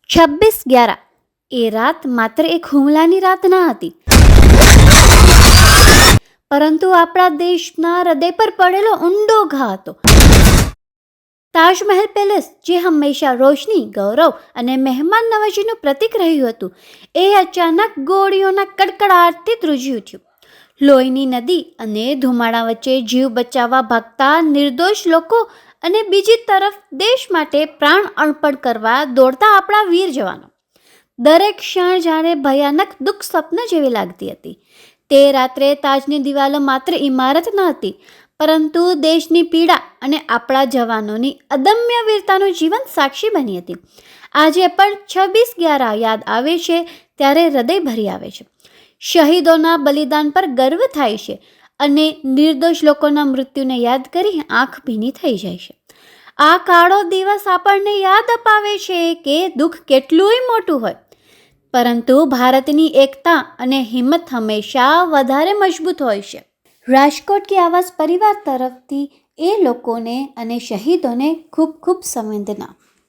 26/11 એ રાત માત્ર એક હુમલાની રાત ન હતી, પરંતુ આપણા દેશના હૃદય પર પડેલો ઊંડો ઘા હતો. તાજમહેલ પેલેસ, જે હંમેશા રોશની, ગૌરવ અને મહેમાન નવાજીનું પ્રતીક રહ્યું હતું, એ અચાનક ગોળીઓના કડકડાટથી ધ્રુજી ઉઠ્યું. લોહીની નદી અને ધુમાડા વચ્ચે જીવ બચાવવા ભાગતા નિર્દોષ લોકો અને બીજી તરફ દેશ માટે પ્રાણ અર્પણ કરવા દોડતા આપણા વીર જવાનો. દરેક ક્ષણ જાણે ભયાનક દુઃખ સ્વપ્ન જેવી લાગતી હતી. તે રાત્રે તાજની દિવાલો માત્ર ઇમારત ન હતી, પરંતુ દેશની પીડા અને આપણા જવાનોની અદમ્ય વીરતાનું જીવંત સાક્ષી બની હતી. આજે પણ 26/11 યાદ આવે છે ત્યારે હૃદય ભરી આવે છે. શહીદોના બલિદાન પર ગર્વ થાય છે અને નિર્દોષ લોકોના મૃત્યુને યાદ કરી આંખ ભીની થઈ જાય છે. આ કાળો દિવસ આપણને યાદ અપાવે છે કે દુઃખ કેટલુંય મોટું હોય, પરંતુ ભારતની એકતા અને હિંમત હંમેશા વધારે મજબૂત હોય છે. રાજકોટ કે આવાસ પરિવાર તરફથી એ લોકોને અને શહીદોને ખૂબ ખૂબ સંવેદના.